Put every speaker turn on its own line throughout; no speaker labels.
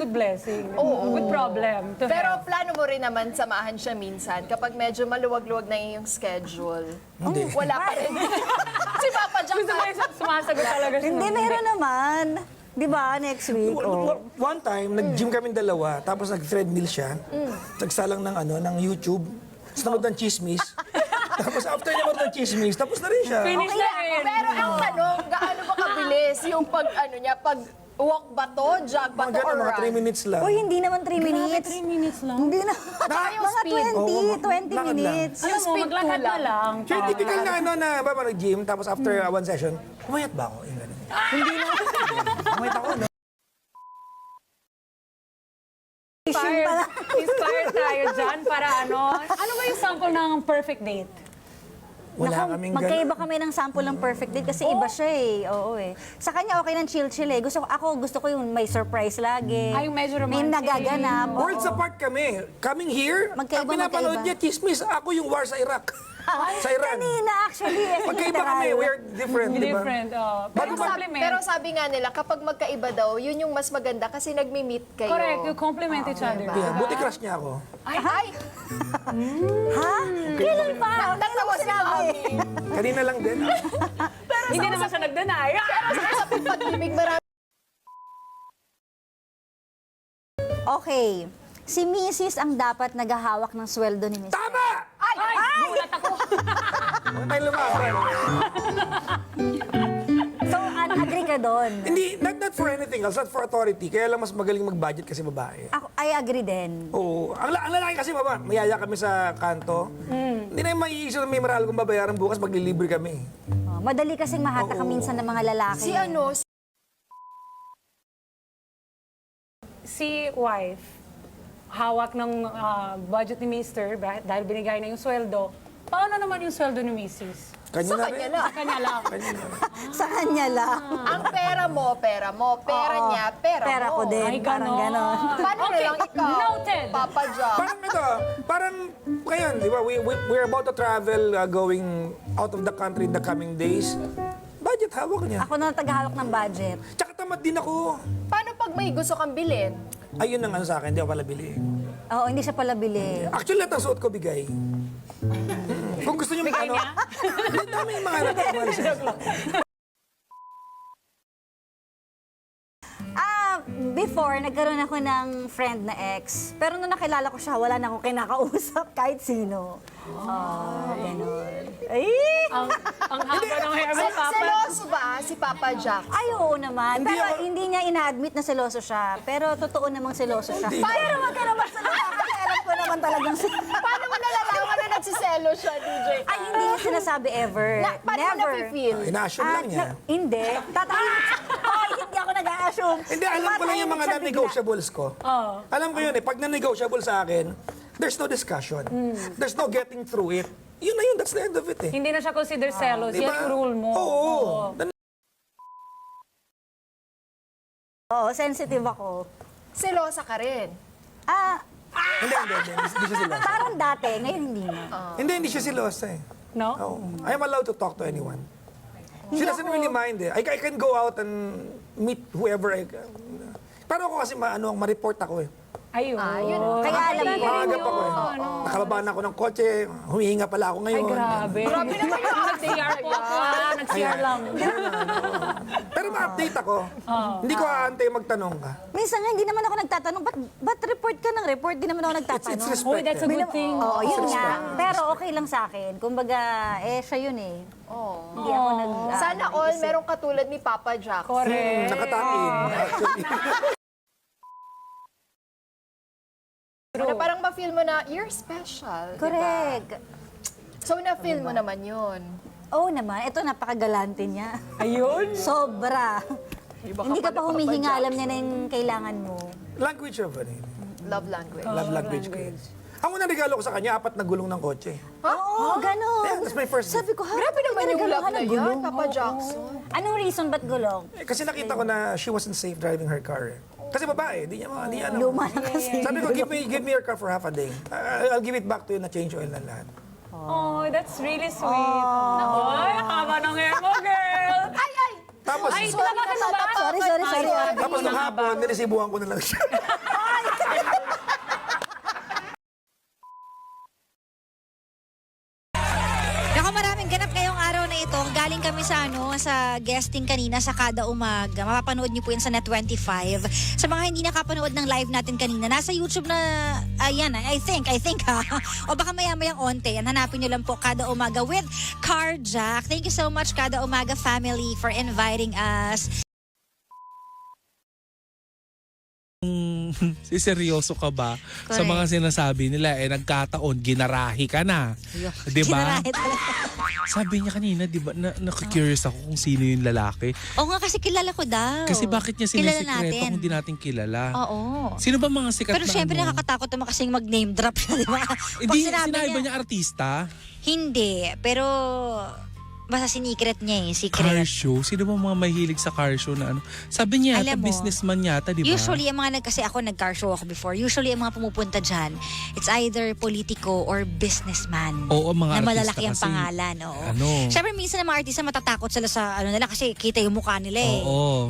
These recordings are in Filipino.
good blessing.
Oo.
Good problem to
Pero
have.
plano mo rin naman samahan siya minsan kapag medyo maluwag-luwag na yung schedule.
Hindi.
Wala pa rin. Si Papa Jack.
Gusto mo yung sumasagot talaga siya.
Hindi, meron naman. Di ba, next week? Oh.
One time, nag-gym kami dalawa, tapos nag-treadmill siya. Nagsalang ng YouTube. Tapos nanood ng chismis. Tapos after nanood ng chismis, tapos na rin siya.
Finish na rin.
Pero ang tanong, gaano ba kabilis yung pag walk ba to, jog ba
Mga
to,
ganun,
or
mga 3
run?
minutes lang.
Uy, hindi naman 3 minutes.
3 minutes lang.
Hindi na.
yung
Mga
speed.
20,
Oo,
20
lakad lang.
minutes.
Alam mo,
speed
maglakad
ko
na lang.
Siya yung typical na ba, nag-gym, tapos after one session, pumayat ba ako? Yung ganun. Hindi na. Pumayat ako, no?
Inspired tayo dyan para ano ba yung sample ng perfect date?
Wala
Naku,
kaming
magkaiba
ganun.
kami ng sample ng perfect date kasi iba siya eh. Oo eh. Sa kanya okay ng chill-chill eh. Gusto ko yung may surprise lagi.
Ay, yung medyo
May
romantic.
nagaganap. oo.
Worlds apart kami. Coming here,
Magkaiba,
ang pinapanood
magkaiba.
niya, chismis. Ako yung war sa Iraq. sa Iran.
Kanina actually.
Magkaiba kami. We're different, di ba?
Different.
Pero sabi nga nila, kapag magkaiba daw, yun yung mas maganda kasi nagmi-meet kayo.
Correct, you complement each other.
Yeah, buti crush niya ako.
Ay!
Ha? Kailan pa?
Natawa si Mami.
Kanina lang din.
Hindi naman siya nag-deny.
Sa pag-ibig, marami.
Okay. Si Mrs. ang dapat naghahawak ng sweldo ni Mr.
Tama!
Ay! Gulat ako.
Huwag tayo lumaban.
So, agree ka doon?
Hindi, not for anything else, not for authority. Kaya lang mas magaling mag-budget kasi babae.
I agree din.
Oo. Ang lalaki kasi, mayaya kami sa kanto. Hindi na yung maiisip na may maral kong babayaran bukas, maglilibre kami.
Madali kasing mahata ka minsan ng mga lalaki.
Si wife, hawak ng budget ni Mr. dahil binigay na yung sweldo. Paano naman yung sweldo ni Mrs.?
Kanya
Sa
na
kanya
rin.
lang.
Kanya lang.
Kanya na.
Sa kanya lang.
Ang pera mo. Pera
Oo.
niya, pera
Pera
mo.
ko din.
Ay,
Parang ganon.
Paano na lang ikaw?
Noted.
Papa Jack.
Parang ngayon, di ba, we're about to travel going out of the country in the coming days. Budget hawak niya.
Ako na taghahawak ng budget.
Tsaka tamad din ako.
Paano pag may gusto kang bilhin?
Ayun ang sa akin, hindi ako pala bili.
Oo, hindi siya pala bili.
Actually, lahat ng suot ko bigay. Kung gusto niyo mag-ano, hindi dami yung mga nagkakawalis.
Before, nagkaroon ako ng friend na ex. Pero nung nakilala ko siya, wala na akong kinakausap kahit sino. Ganun. Ay!
Ang haba ng hair mo, Papa.
Seloso ba si Papa Jack?
Ay, oo naman.
Hindi
Pero
ako-
hindi niya ina-admit na seloso siya. Pero totoo namang seloso siya. Pero wag ka naman salita kasi alam ko naman talagang
Paano mo nalalaman na nagsiselo siya, DJ?
Ay, hindi niya sinasabi ever.
Paano mo
Never.
nafe-feel?
Ina-assume lang niya.
Hindi. Ay, hindi ako nag-a-assume.
Hindi, alam ko lang yung mga
Tumatayin siya
non-negotiables ko. Alam ko yun eh, pag non-negotiable sa akin, there's no discussion. There's no getting through it. Yun na yun, that's the end of it eh.
Hindi na siya consider selos.
Di
Yan
ba?
yung rule mo.
Oo.
Oo, sensitive ako.
Selosa ka rin.
Hindi siya silosa.
Parang dati, ngayon hindi na.
Hindi siya silosa eh.
No?
Oo. I am allowed to talk to anyone. She doesn't really mind eh. I can go out and meet whoever I can. Pero ako kasi ma-report ako eh.
Ayun.
Kaya alam ko.
Maagap ako eh. Nakababa na ako ng kotse, humihinga pala ako
Ay,
ngayon.
grabe.
Grabe naman yung
Nag-CR po ako, ha? Nag-CR lang.
Pero ma-update ako. Hindi ko aantay magtanong ka.
Minsan nga, hindi naman ako nagtatanong, ba't report ka ng report? Di naman ako
It's
nagtatanong.
respect.
Oh, that's a good thing.
Oo, yun nga. Pero okay lang sa akin. Kumbaga, siya yun eh. Hindi ako nag...
Sana all merong katulad ni Papa Jack.
Correct.
Nakatain, actually.
Na parang ma-feel mo na, you're special.
Correct.
So, na-feel mo naman yun.
Oo naman, ito napakagalante niya.
Ayun.
Sobra. Hindi ka pa humihinga, alam niya na yung kailangan mo.
Language of ano yun?
Love language.
Love language ko yun. Ang unang regalo ko sa kanya, 4 na gulong ng kotse.
Oo, ganun.
Yeah, that's my first gift.
Sabi ko, ha?
Grabe naman yung love na
gulong.
yan, Papa Jackson.
Anong reason ba't gulong?
Eh, kasi nakita ko na she wasn't safe driving her car. Kasi babae, di niya alam.
Luma na kasi.
Sabi ko, give me your car for half a day. I'll give it back to you na change oil na lahat.
Oh, that's really sweet. Ay, haba ng hair mo, girl.
Ay!
Tapos,
Ay, tinatapakan mo ba?
Sorry.
tapos nung hapon, niresibuhan ko na lang siya.
Naku, maraming ganap ngayong araw na ito. Galing kami sa sa guesting kanina sa Kada Umaga. Mapapanood niyo po yan sa Net25. Sa mga hindi nakapanood ng live natin kanina, nasa YouTube na, ayan, I think ha. O baka maya-mayang onte, yan, hanapin niyo lang po Kada Umaga with Carjack. Thank you so much, Kada Umaga family, for inviting us.
Seryoso ka ba sa mga sinasabi nila nagkataon ginarahi ka na, 'di ba?
Ginarahe talaga.
Sabi niya kanina, 'di ba, curious ako kung sino yung lalaki.
Oo nga, kasi kilala ko daw.
Kasi bakit niya
Kilala
sinisikreto
natin.
kung di natin kilala?
Oo.
Sino ba mga sikat
Pero
na
syempre
ano?
nakakatakot naman kasing mag-name drop siya, di ba? Pag
Hindi, sinabi ba niya artista?
Hindi, pero basta sinikret niya
Car
secret.
show? Sino ba mga mahilig sa car show na ano? Sabi niya,
Alam mo,
businessman yata, di ba?
Usually, ang mga kasi ako nag-car show ako before, usually ang mga pumupunta dyan, it's either politiko or businessman.
Oo, mga
na
artista
malalaki ang
kasi.
pangalan. Oo.
Ano?
Siyempre, minsan ang mga artista matatakot sila sa ano nila kasi kita yung mukha nila eh.
Oo.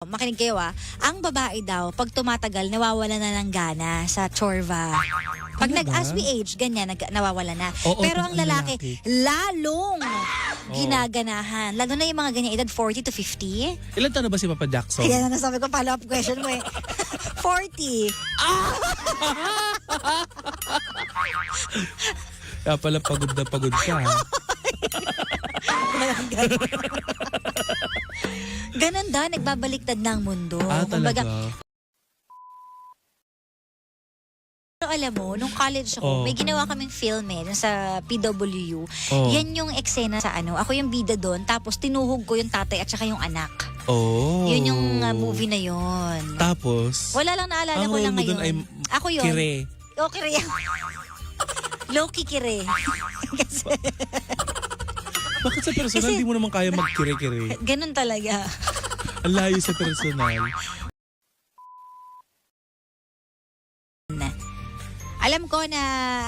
Makinig kayo ang babae daw, pag tumatagal, nawawala na ng gana sa chorva. Pag
Talaga?
as we age, ganyan, nawawala na.
Oo,
Pero
pag
ang lalaki, lalong
Oh.
ginaganahan. Lalo na yung mga ganyan edad, 40 to 50.
Ilan taon na ba si Papa Jackson?
Kaya na nasabi ko, follow-up question mo eh. 40.
Kaya pala pagod na pagod ka.
Ganon daw, nagbabaliktad na ang mundo.
Talaga?
Pero alam mo, nung college ako,
Oh.
may ginawa kaming film dun sa PWU.
Oh.
Yan yung eksena sa ako yung bida doon, tapos tinuhog ko yung tatay at saka yung anak.
Oh.
Yun yung movie na yun.
Tapos?
Wala lang naalala
ang
ko
role
lang
mo dun
ngayon.
ay
Ako yun.
Kire.
O, kire. Low-key kire. Kasi,
Bakit sa personal
Kasi-
di mo naman kaya magkire-kire?
ganun talaga.
Ang layo sa personal.
Alam ko na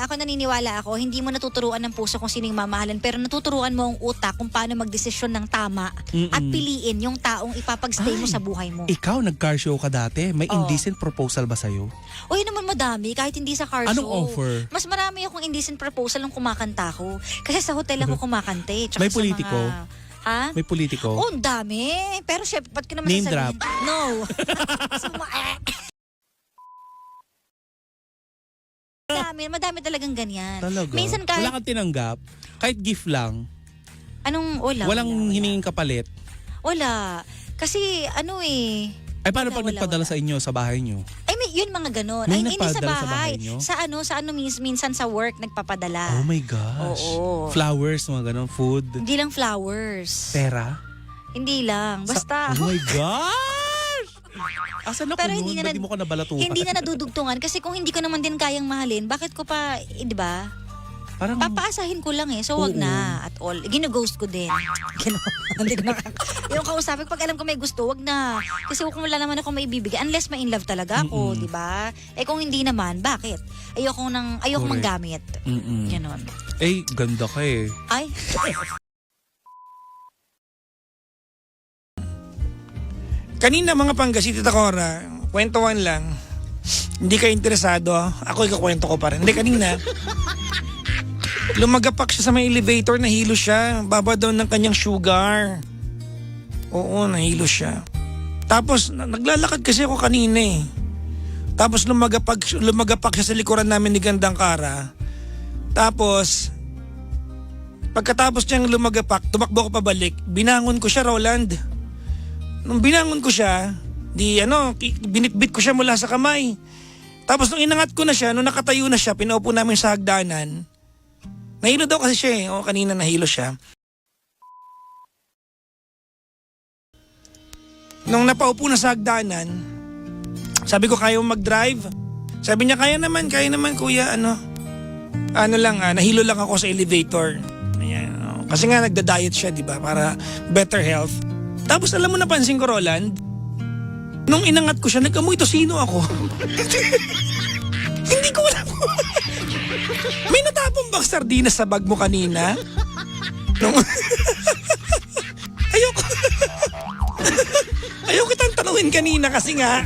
ako naniniwala ako, hindi mo natuturuan ng puso kung sino yung mamahalan, pero natuturuan mo ang utak kung paano magdesisyon ng tama at piliin yung taong ipapagstay mo
Ay.
sa buhay mo.
Ikaw, nag-car show ka dati. May
Oo.
indecent proposal ba sa'yo?
O yun naman madami, kahit hindi sa car
Anong
show.
offer?
Mas marami akong indecent proposal nung kumakanta ko. Kasi sa hotel ako kumakanta eh. Tsaka
May
sa
politiko?
Mga, ha?
May politiko?
Oh, ang dami. Pero syempre, ba't ko naman
Name
sasabihin?
drop.
No. Madami talagang ganyan.
Talaga?
Minsan kahit,
Wala kang tinanggap? Kahit gift lang?
wala.
hiningin kapalit?
Wala. Kasi
Ay, paano pag
Wala.
nagpadala sa inyo, sa bahay nyo?
ay yun mga ganon.
May
Ay, hindi sa
nagpadala sa
bahay.
bahay nyo?
Sa ano minsan sa work nagpapadala.
Oh my gosh.
Oo.
Flowers, mga ganon, food,
Hindi lang flowers.
pera.
Hindi lang. Basta.
Oh my gosh! Asan ako
Pero
nun?
hindi na
Ba't di mo ko nabalatuhan?
Hindi na nadudugtungan kasi kung hindi ko naman din kayang mahalin, bakit ko pa, di ba?
Parang,
Papaasahin ko lang eh. So wag
Oo.
na at all. Gino-ghost ko din. Hindi ko na. Yung kausapin, pag alam ko may gusto, wag na. Kasi kung wala naman ako maibibigay, unless ma-in love talaga ako, di ba? Eh kung hindi naman, bakit? Ayoko
Correct.
manggamit.
Mm-mm.
Ganon.
eh, ganda ka eh.
Ay,
Kanina mga panggas, Tita Cora, kwentuhan lang. Hindi ka interesado, ako ikakwento ko pa rin. Hindi, kanina, lumagapak siya sa may elevator, nahilo siya. Baba daw ng kanyang sugar. Oo, nahilo siya. Tapos, naglalakad kasi ako kanina eh. Tapos lumagapak siya sa likuran namin ni Gandang Kara. Tapos, pagkatapos niyang lumagapak, tumakbo ko pabalik. Binangon ko siya, Roland. Nung binangon ko siya, binitbit ko siya mula sa kamay. Tapos nung inangat ko na siya, nung nakatayo na siya, pinaupo namin sa hagdanan. Nahilo daw kasi siya eh. O, kanina nahilo siya. Nung napaupo na sa hagdanan, sabi ko, kaya mo mag-drive? Sabi niya, kaya naman kuya, nahilo lang ako sa elevator. Ayan, kasi nga nagda-diet siya, di ba? Para better health. Tapos alam mo, napansin ko, Roland, nung inangat ko siya, nag-amoy tosino ako. Hindi ko alam. May natapong bang sardinas sa bag mo kanina? Ayaw kitang tanungin kanina kasi nga,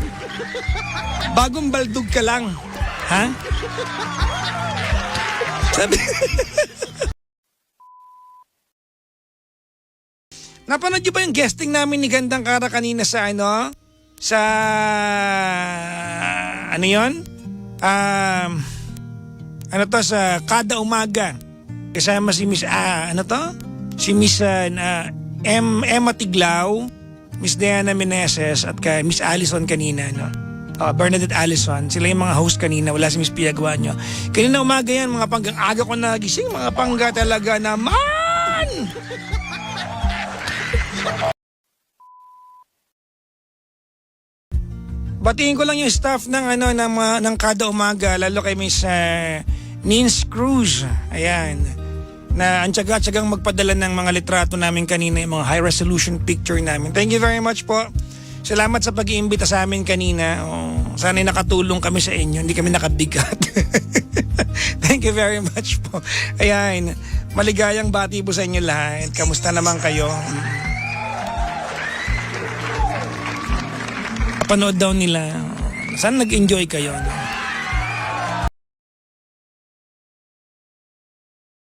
bagong baldog ka lang. Ha? Sabi... Napanood niyo ba yung guesting namin ni Gandang Kara kanina sa ano? Sa... Ano yun? Ano to? Sa Kada Umaga. Kasama si Miss... ano to? Si Miss Emma Tiglao, Miss Diana Meneses at kay Miss Allison kanina. No? Bernadette Allison. Sila yung mga host kanina. Wala si Miss Pia Guanyo. Kanina umaga yan. Mga panggang aga ko nagising. Mga pangga talaga naman! Batiin ko lang yung staff ng ng Kada Umaga, lalo kay Miss Nins Cruz. Ayan. Na ang tiyaga-tiyagang magpadala ng mga litrato namin kanina, yung mga high resolution picture namin. Thank you very much po. Salamat sa pag-iimbita sa amin kanina. Sana'y nakatulong kami sa inyo, hindi kami nakabigat. Thank you very much po. Ayan. Maligayang bati po sa inyo lahat. Kamusta naman kayo? Panood daw nila. Sana nag-enjoy kayo. No?